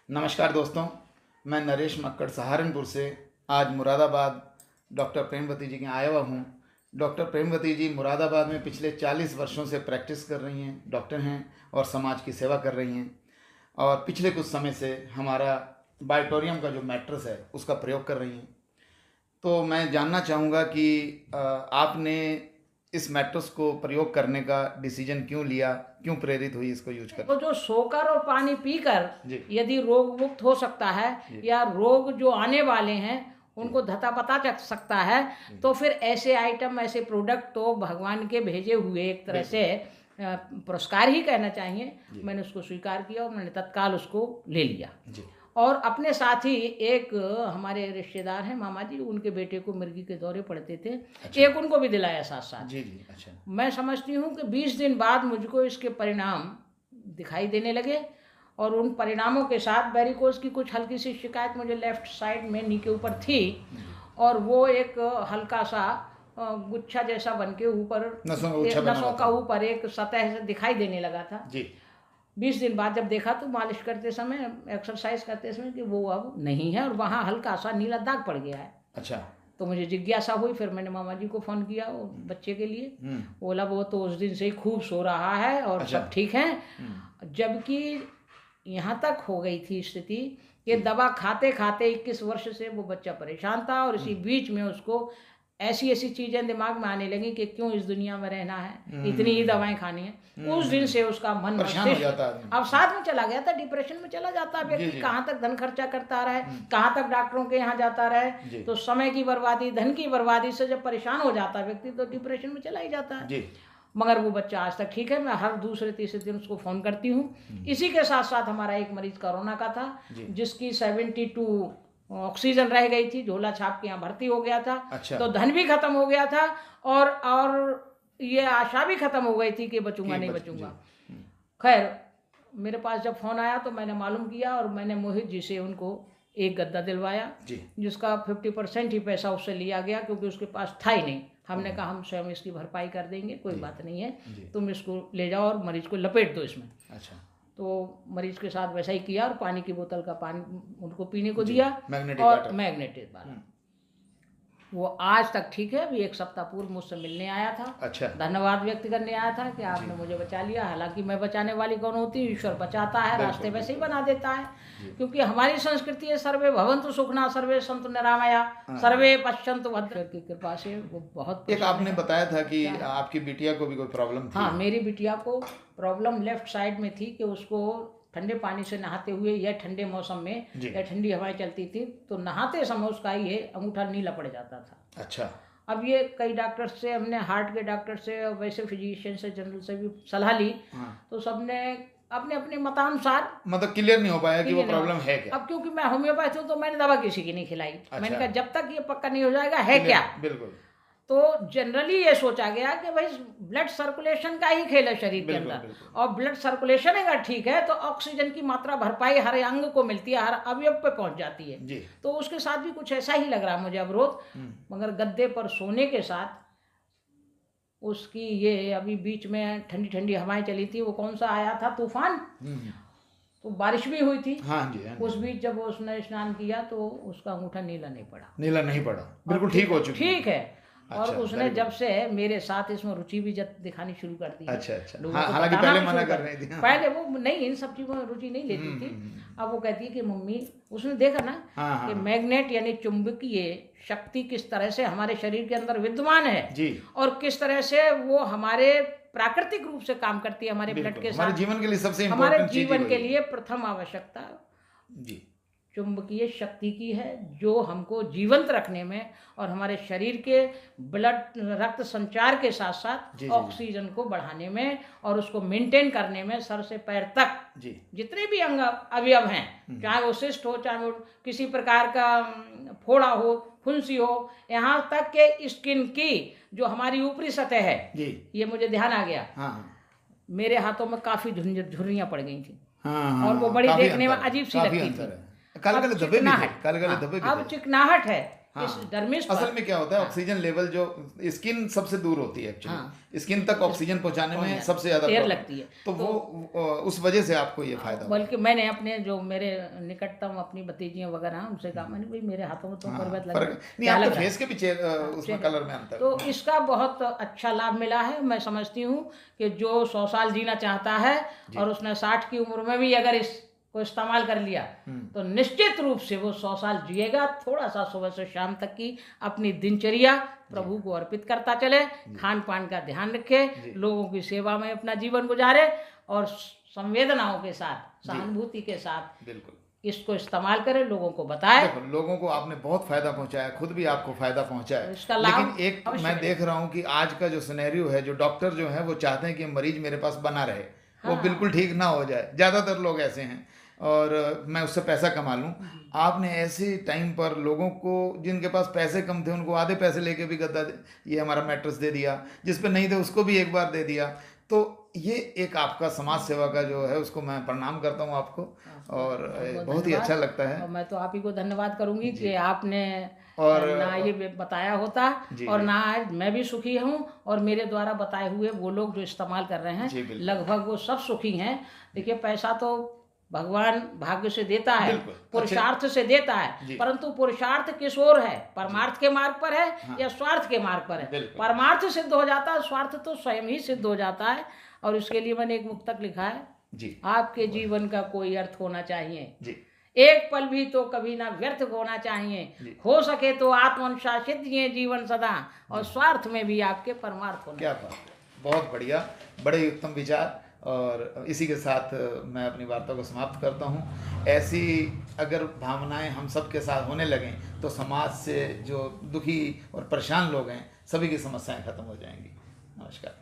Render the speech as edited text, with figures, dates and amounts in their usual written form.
नमस्कार दोस्तों, मैं नरेश मक्कड़ सहारनपुर से आज मुरादाबाद डॉक्टर प्रेमवती जी के आया हुआ हूँ। डॉक्टर प्रेमवती जी मुरादाबाद में पिछले 40 वर्षों से प्रैक्टिस कर रही हैं, डॉक्टर हैं और समाज की सेवा कर रही हैं। और पिछले कुछ समय से हमारा बायोटोरियम का जो मैट्रेस है उसका प्रयोग कर रही हैं। तो मैं जानना चाहूँगा कि आपने इस मैट्रेस को प्रयोग करने का डिसीजन क्यों लिया, क्यों प्रेरित हुई इसको यूज कर? तो जो सोकर और पानी पीकर जी। यदि रोग मुक्त हो सकता है या रोग जो आने वाले हैं उनको धता पता चल सकता है, तो फिर ऐसे आइटम, ऐसे प्रोडक्ट तो भगवान के भेजे हुए एक तरह से पुरस्कार ही कहना चाहिए। मैंने उसको स्वीकार किया और मैंने तत्काल उसको ले लिया। जी। और अपने साथ ही एक हमारे रिश्तेदार हैं मामा जी, उनके बेटे को मिर्गी के दौरे पड़ते थे। अच्छा। एक उनको भी दिलाया साथ साथ। जी जी। अच्छा। मैं समझती हूँ कि 20 दिन बाद मुझको इसके परिणाम दिखाई देने लगे और उन परिणामों के साथ वेरिकोज की कुछ हल्की सी शिकायत मुझे लेफ्ट साइड में नी के ऊपर थी और वो एक हल्का सा गुच्छा जैसा बन के ऊपर नसों का ऊपर एक सतह से दिखाई देने लगा था। जी। 20 दिन बाद जब देखा तो मालिश करते समय, एक्सरसाइज करते समय कि वो अब नहीं है और वहाँ हल्का सा नीला दाग पड़ गया है। अच्छा। तो मुझे जिज्ञासा हुई, फिर मैंने मामा जी को फ़ोन किया वो बच्चे के लिए। बोला वो तो उस दिन से ही खूब सो रहा है और अच्छा। सब ठीक है। जबकि यहाँ तक हो गई थी स्थिति कि दवा खाते खाते 21 वर्ष से वो बच्चा परेशान था और इसी बीच में उसको ऐसी ऐसी चीज़ें दिमाग में आने लगी कि क्यों इस दुनिया में रहना है, इतनी ही दवाएं खानी है। उस दिन से उसका मन मस्तिष्क अब साथ में चला गया था, डिप्रेशन में चला जाता है व्यक्ति। कहाँ तक धन खर्चा करता रहे, कहाँ तक डॉक्टरों के यहाँ जाता रहे, तो समय की बर्बादी, धन की बर्बादी से जब परेशान हो जाता है व्यक्ति तो डिप्रेशन में चला ही जाता है। मगर वो बच्चा आज तक ठीक है। मैं हर दूसरे तीसरे दिन उसको फ़ोन करती हूँ। इसी के साथ साथ हमारा एक मरीज कोरोना का था जिसकी 72 ऑक्सीजन रह गई थी, झोला छाप के यहाँ भर्ती हो गया था। अच्छा। तो धन भी खत्म हो गया था और ये आशा भी खत्म हो गई थी कि बचूंगा नहीं बचूंगा। खैर मेरे पास जब फ़ोन आया तो मैंने मालूम किया और मैंने मोहित जी से उनको एक गद्दा दिलवाया जिसका 50% ही पैसा उससे लिया गया क्योंकि उसके पास था ही नहीं। हमने कहा हम स्वयं इसकी भरपाई कर देंगे, कोई बात नहीं है, तुम इसको ले जाओ और मरीज को लपेट दो इसमें। अच्छा। तो मरीज के साथ वैसा ही किया और पानी की बोतल का पानी उनको पीने को दिया और मैग्नेटिक वाला। वो आज तक ठीक है। अभी एक सप्ताह पूर्व मुझसे मिलने आया था। अच्छा। धन्यवाद व्यक्त करने आया था कि आपने मुझे बचा लिया। हालांकि मैं बचाने वाली कौन होती हूँ, ईश्वर बचाता है, रास्ते वैसे ही बना देता है। क्योंकि हमारी संस्कृति है सर्वे भवन्तु सुखना सर्वे सन्तु निरामया सर्वे पश्यन्तु भद्रं की कृपा से वो बहुत। एक आपने बताया था कि आपकी बिटिया को भी कोई प्रॉब्लम थी? हाँ, मेरी बिटिया को प्रॉब्लम लेफ्ट साइड में थी कि उसको ठंडे पानी से नहाते हुए या ठंडे मौसम में या ठंडी हवाएं चलती थी तो नहाते समय उसका ये अंगूठा नीला पड़ जाता था। अच्छा। अब ये कई डॉक्टर से, हमने हार्ट के डॉक्टर से और वैसे फिजिशियन से, जनरल से भी सलाह ली। तो सबने अपने अपने मतानुसार मतलब क्लियर नहीं हो पाया कि वो प्रॉब्लम है क्या। अब क्योंकि मैं होम्योपैथ हूँ तो मैंने दवा किसी की नहीं खिलाई। अच्छा। मैंने कहा जब तक ये पक्का नहीं हो जाएगा है क्या। बिल्कुल। तो जनरली ये सोचा गया कि भाई ब्लड सर्कुलेशन का ही खेल है शरीर के अंदर और ब्लड सर्कुलेशन अगर ठीक है तो ऑक्सीजन की मात्रा भरपाई हर अंग को मिलती है, हर अवयव पे पहुंच जाती है जी। तो उसके साथ भी कुछ ऐसा ही लग रहा मुझे अवरोध। मगर गद्दे पर सोने के साथ उसकी ये अभी बीच में ठंडी ठंडी हवाएं चली थी, वो कौन सा आया था तूफान, तो बारिश भी हुई थी। हाँ जी, हाँ जी। उस बीच जब उसने स्नान किया तो उसका अंगूठा नीला नहीं पड़ा। नीला नहीं पड़ा, बिल्कुल ठीक हो चुका। ठीक है। अच्छा, और उसने जब से मेरे साथ इसमें रुचि भी दिखानी शुरू कर दी। अच्छा अच्छा। हालांकि पहले मना कर रही थी। पहले वो नहीं, इन सब चीज़ों में रुचि नहीं लेती थी। अब वो कहती है कि मम्मी, उसने देखा ना कि मैग्नेट यानी चुंबकीय शक्ति किस तरह से हमारे शरीर के अंदर विद्यमान है जी, और किस तरह से वो हमारे प्राकृतिक रूप से काम करती है हमारे ब्लड के साथ। हमारे जीवन के लिए सबसे हमारे जीवन के लिए प्रथम आवश्यकता जी चुंबकीय शक्ति की है जो हमको जीवंत रखने में और हमारे शरीर के ब्लड रक्त संचार के साथ साथ ऑक्सीजन को बढ़ाने में और उसको मेंटेन करने में सर से पैर तक जितने भी अंग अवयव हैं, चाहे वो सिस्ट हो, चाहे वो किसी प्रकार का फोड़ा हो, फुंसी हो, यहाँ तक के स्किन की जो हमारी ऊपरी सतह है ये मुझे ध्यान आ गया। मेरे हाथों में काफी झुर्रियाँ पड़ गई थी और वो बड़ी देखने में अजीब सी लगती थी। अब चिकनाहट है। इस डर्मिस असल में क्या होता है, ऑक्सीजन लेवल जो स्किन सबसे दूर होती है एक्चुअली, स्किन तक ऑक्सीजन पहुंचाने में सबसे ज्यादा देर लगती है, तो वो उस वजह से आपको ये फायदा होगा। बल्कि मैंने अपने जो मेरे निकटतम अपनी भतीजियां वगैरह उनसे कहा, मैंने भाई मेरे हाथों में तो पर्वत लग नहीं, आपके फेस के पीछे उसमें कलर में अंतर, तो इसका बहुत अच्छा लाभ मिला है। मैं समझती हूँ कि जो 100 साल जीना चाहता है और उसने 60 की उम्र में भी अगर इसको इस्तेमाल कर लिया तो निश्चित रूप से वो 100 साल जिएगा। थोड़ा सा सुबह से शाम तक की अपनी दिनचर्या प्रभु को अर्पित करता चले, खान पान का ध्यान रखे, लोगों की सेवा में अपना जीवन गुजारे और संवेदनाओं के साथ, सहानुभूति के साथ बिल्कुल इसको इस्तेमाल करें, लोगों को बताएं। देखो, लोगों को आपने बहुत फायदा पहुंचाया, खुद भी आपको फायदा पहुंचा है, इसका लाभ लेकिन एक मैं देख रहा हूं कि आज का जो सिनेरियो है, जो डॉक्टर जो है वो चाहते हैं कि मरीज मेरे पास बना रहे, वो बिल्कुल ठीक ना हो जाए। ज्यादातर लोग ऐसे हैं और मैं उससे पैसा कमा लूं। आपने ऐसे टाइम पर लोगों को, जिनके पास पैसे कम थे उनको आधे पैसे लेके भी गद्दा ये हमारा मैट्रेस दे दिया, जिस पे नहीं थे उसको भी एक बार दे दिया। तो ये एक आपका समाज सेवा का जो है उसको मैं प्रणाम करता हूँ आपको, और बहुत ही अच्छा लगता है। और मैं तो आप ही को धन्यवाद करूंगी कि आपने और ना ये बताया होता और ना आज मैं भी सुखी हूँ और मेरे द्वारा बताए हुए वो लोग जो इस्तेमाल कर रहे हैं लगभग वो सब सुखी हैं। देखिए, पैसा तो भगवान भाग्य से देता है, पुरुषार्थ से देता है, परंतु पुरुषार्थ किस ओर है, परमार्थ के मार्ग पर है या स्वार्थ के मार्ग पर है। परमार्थ सिद्ध हो जाता है, स्वार्थ तो स्वयं ही सिद्ध हो जाता है। और इसके लिए मैंने एक मुक्तक लिखा है, आपके जीवन का कोई अर्थ होना चाहिए, एक पल भी तो कभी ना व्यर्थ होना चाहिए, हो सके तो आत्मानुशासित ये जीवन सदा, और स्वार्थ में भी आपके परमार्थ होना। क्या बात है, बहुत बढ़िया, बड़े उत्तम विचार। और इसी के साथ मैं अपनी वार्ता को समाप्त करता हूँ। ऐसी अगर भावनाएं हम सब के साथ होने लगें तो समाज से जो दुखी और परेशान लोग हैं सभी की समस्याएं खत्म हो जाएंगी। नमस्कार।